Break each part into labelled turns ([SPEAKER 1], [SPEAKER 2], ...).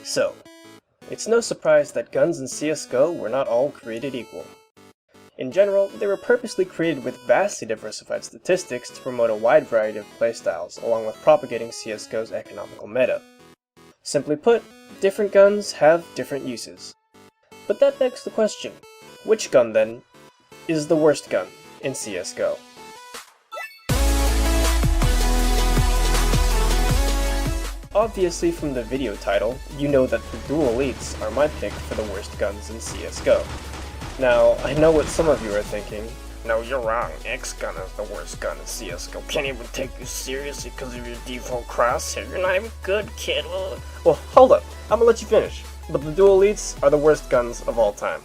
[SPEAKER 1] So, it's no surprise that guns in CSGO were not all created equal. In general, they were purposely created with vastly diversified statistics to promote a wide variety of playstyles, along with propagating CSGO's economical meta. Simply put, different guns have different uses. But that begs the question, which gun then is the worst gun in CSGO? Obviously from the video title, you know that the Dual Elites are my pick for the worst guns in CSGO. Now, I know what some of you are thinking. No, you're wrong. X-Gun is the worst gun in CSGO. Can't even take you seriously because of your default crosshair. You're not even good, kid. Well, hold up. I'm gonna let you finish. But the Dual Elites are the worst guns of all time.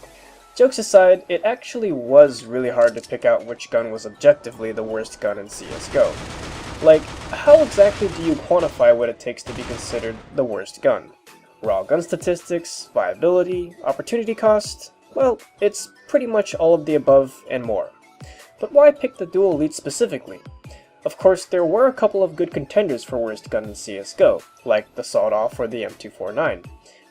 [SPEAKER 1] Jokes aside, it actually was really hard to pick out which gun was objectively the worst gun in CSGO. Like, how exactly do you quantify what it takes to be considered the worst gun? Raw gun statistics, viability, opportunity cost? Well, it's pretty much all of the above and more. But why pick the Dual Elite specifically? Of course, there were a couple of good contenders for worst gun in CSGO, like the Sawed-Off or the M249.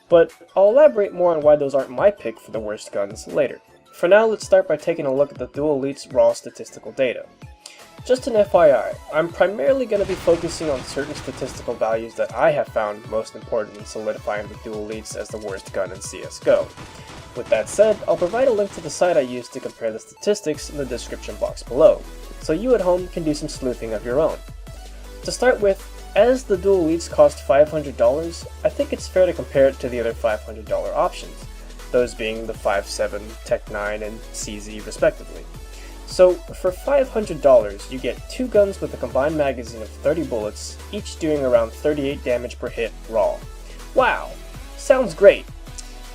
[SPEAKER 1] But I'll elaborate more on why those aren't my pick for the worst guns later. For now, let's start by taking a look at the Dual Elite's raw statistical data. Just an FYI, I'm primarily going to be focusing on certain statistical values that I have found most important in solidifying the Dual Elites as the worst gun in CSGO. With that said, I'll provide a link to the site I used to compare the statistics in the description box below, so you at home can do some sleuthing of your own. To start with, as the Dual Elites cost $500, I think it's fair to compare it to the other $500 options, those being the 5.7, Tech 9, and CZ respectively. So, for $500, you get two guns with a combined magazine of 30 bullets, each doing around 38 damage per hit raw. Wow! Sounds great!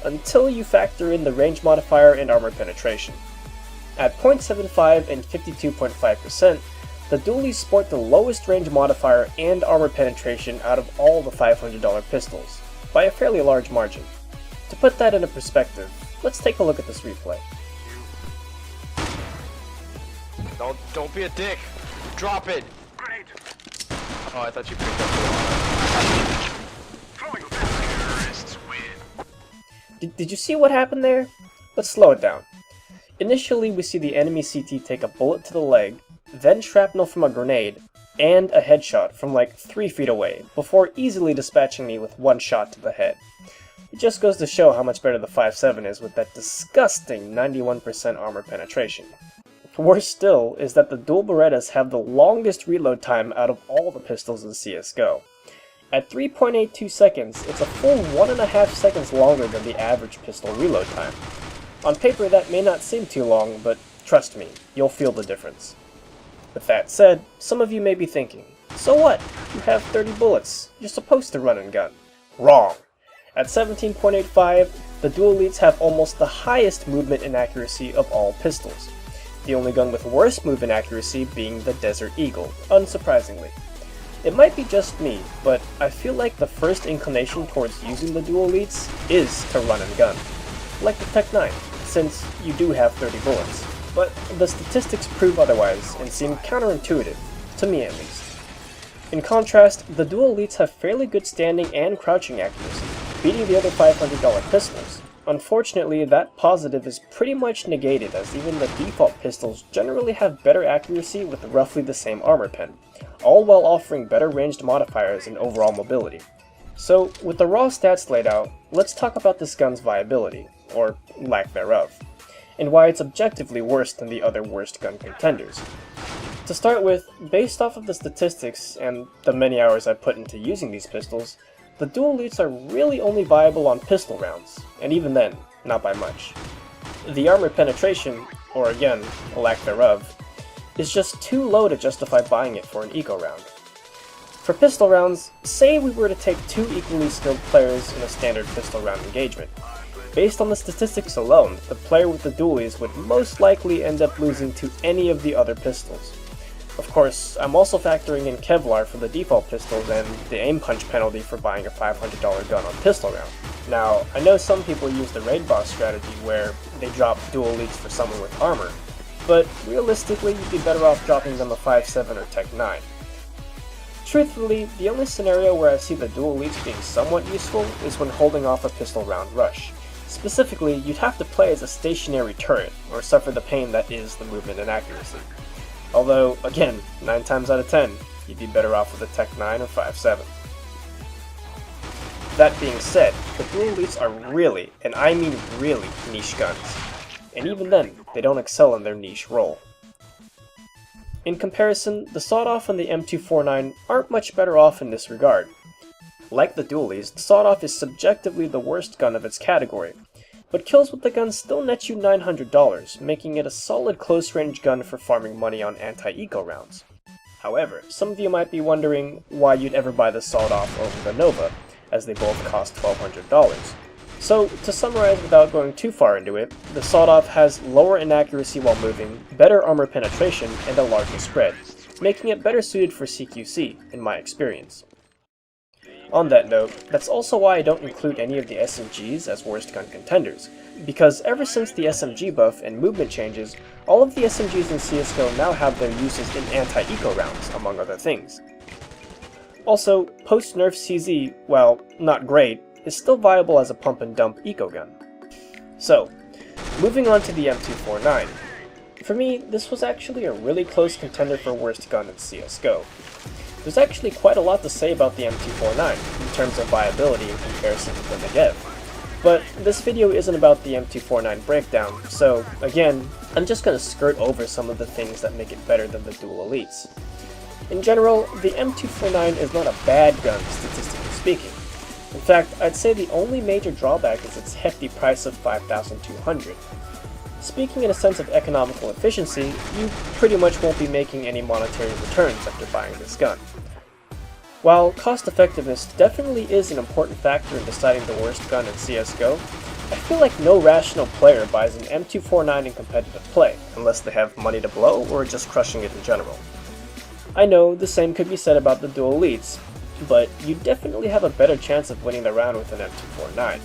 [SPEAKER 1] Until you factor in the range modifier and armor penetration. At 0.75 and 52.5%, the dualies sport the lowest range modifier and armor penetration out of all the $500 pistols, by a fairly large margin. To put that into perspective, let's take a look at this replay.
[SPEAKER 2] Don't be a dick. Drop it. Great. Oh, I thought you picked up the terrorists win.
[SPEAKER 1] Did you see what happened there? Let's slow it down. Initially, we see the enemy CT take a bullet to the leg, then shrapnel from a grenade, and a headshot from like 3 feet away, before easily dispatching me with one shot to the head. It just goes to show how much better the 5.7 is with that disgusting 91% armor penetration. Worse still is that the dual Berettas have the longest reload time out of all the pistols in CSGO. At 3.82 seconds, it's a full 1.5 seconds longer than the average pistol reload time. On paper that may not seem too long, but trust me, you'll feel the difference. With that said, some of you may be thinking, so what? You have 30 bullets, you're supposed to run and gun. Wrong! At 17.85, the Dual Elites have almost the highest movement and accuracy of all pistols. The only gun with worse movement accuracy being the Desert Eagle, unsurprisingly. It might be just me, but I feel like the first inclination towards using the Dual Elites is to run and gun. Like the Tech 9, since you do have 30 bullets. But the statistics prove otherwise and seem counterintuitive, to me at least. In contrast, the Dual Elites have fairly good standing and crouching accuracy, beating the other $500 pistols. Unfortunately, that positive is pretty much negated as even the default pistols generally have better accuracy with roughly the same armor pen, all while offering better ranged modifiers and overall mobility. So, with the raw stats laid out, let's talk about this gun's viability, or lack thereof, and why it's objectively worse than the other worst gun contenders. To start with, based off of the statistics and the many hours I've put into using these pistols, the Dual Elites are really only viable on pistol rounds, and even then, not by much. The armor penetration, or again, a lack thereof, is just too low to justify buying it for an eco round. For pistol rounds, say we were to take two equally skilled players in a standard pistol round engagement. Based on the statistics alone, the player with the dualies would most likely end up losing to any of the other pistols. Of course, I'm also factoring in Kevlar for the default pistols and the aim punch penalty for buying a $500 gun on pistol round. Now, I know some people use the raid boss strategy where they drop Dual Elites for someone with armor, but realistically you'd be better off dropping them a 5.7 or Tech 9. Truthfully, the only scenario where I see the dual elites being somewhat useful is when holding off a pistol round rush. Specifically, you'd have to play as a stationary turret, or suffer the pain that is the movement and accuracy. Although, again, 9 times out of 10, you'd be better off with a Tech 9 or 5.7. That being said, the dual elites are really, and I mean really, niche guns. And even then, they don't excel in their niche role. In comparison, the sawed-off and the M249 aren't much better off in this regard. Like the dualies, the sawed-off is subjectively the worst gun of its category, but kills with the gun still net you $900, making it a solid close-range gun for farming money on anti-eco rounds. However, some of you might be wondering why you'd ever buy the sawed-off over the Nova, as they both cost $1,200. So, to summarize without going too far into it, the sawed-off has lower inaccuracy while moving, better armor penetration, and a larger spread, making it better suited for CQC, in my experience. On that note, that's also why I don't include any of the SMGs as worst gun contenders, because ever since the SMG buff and movement changes, all of the SMGs in CSGO now have their uses in anti-eco rounds, among other things. Also, post-nerf CZ, while not great, is still viable as a pump-and-dump eco gun. So, moving on to the M249. For me, this was actually a really close contender for worst gun in CSGO. There's actually quite a lot to say about the M249 in terms of viability in comparison to the Negev. But this video isn't about the M249 breakdown, so again, I'm just going to skirt over some of the things that make it better than the dual elites. In general, the M249 is not a bad gun, statistically speaking. In fact, I'd say the only major drawback is its hefty price of $5,200. Speaking in a sense of economical efficiency, you pretty much won't be making any monetary returns after buying this gun. While cost effectiveness definitely is an important factor in deciding the worst gun in CSGO, I feel like no rational player buys an M249 in competitive play, unless they have money to blow or are just crushing it in general. I know the same could be said about the dual elites, but you definitely have a better chance of winning the round with an M249.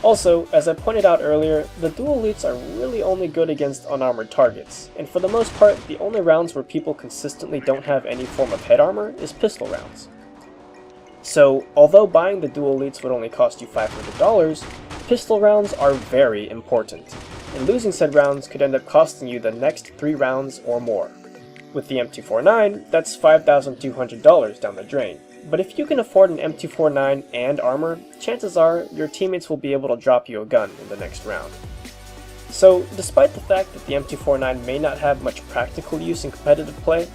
[SPEAKER 1] Also, as I pointed out earlier, the dual elites are really only good against unarmored targets, and for the most part, the only rounds where people consistently don't have any form of head armor is pistol rounds. So, although buying the dual elites would only cost you $500, pistol rounds are very important, and losing said rounds could end up costing you the next 3 rounds or more. With the M249, that's $5,200 down the drain. But if you can afford an M249 and armor, chances are your teammates will be able to drop you a gun in the next round. So, despite the fact that the M249 may not have much practical use in competitive play,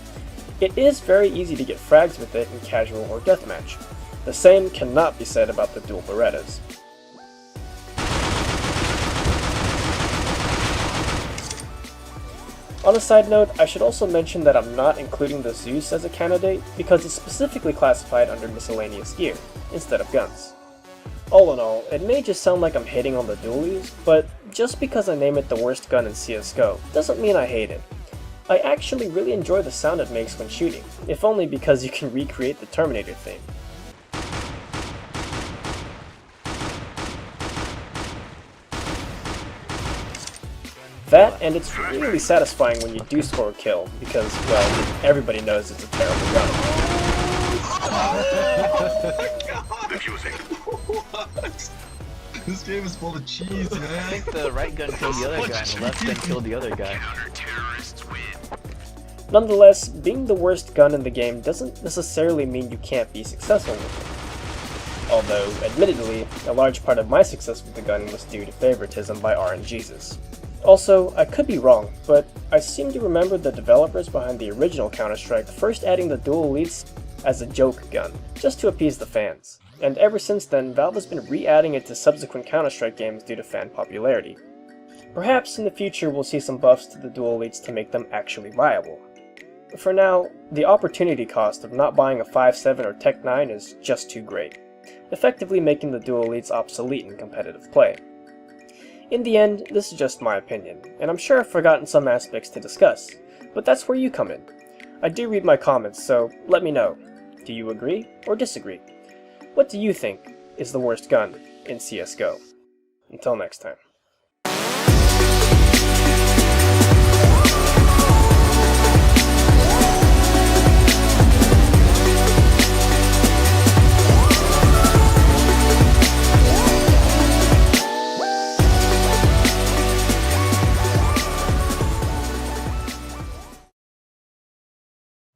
[SPEAKER 1] it is very easy to get frags with it in casual or deathmatch. The same cannot be said about the dual Berettas. On a side note, I should also mention that I'm not including the Zeus as a candidate because it's specifically classified under miscellaneous gear, instead of guns. All in all, it may just sound like I'm hating on the dualies, but just because I name it the worst gun in CSGO doesn't mean I hate it. I actually really enjoy the sound it makes when shooting, if only because you can recreate the Terminator theme. That, and it's really satisfying when you do score a kill, because, well, everybody knows it's a terrible gun.
[SPEAKER 3] What? This game is full of cheese, man.
[SPEAKER 4] I think the right gun killed the other guy and the left gun killed the other guy.
[SPEAKER 1] Nonetheless, being the worst gun in the game doesn't necessarily mean you can't be successful with it. Although, admittedly, a large part of my success with the gun was due to favoritism by RNGesus. Also, I could be wrong, but I seem to remember the developers behind the original Counter-Strike first adding the dual elites as a joke gun, just to appease the fans. And ever since then, Valve has been re-adding it to subsequent Counter-Strike games due to fan popularity. Perhaps in the future we'll see some buffs to the dual elites to make them actually viable. For now, the opportunity cost of not buying a 5.7 or Tech 9 is just too great, effectively making the dual elites obsolete in competitive play. In the end, this is just my opinion, and I'm sure I've forgotten some aspects to discuss, but that's where you come in. I do read my comments, so let me know. Do you agree or disagree? What do you think is the worst gun in CSGO? Until next time.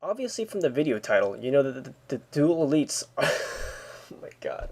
[SPEAKER 1] Obviously from the video title, you know that the dual elites are... Oh my god.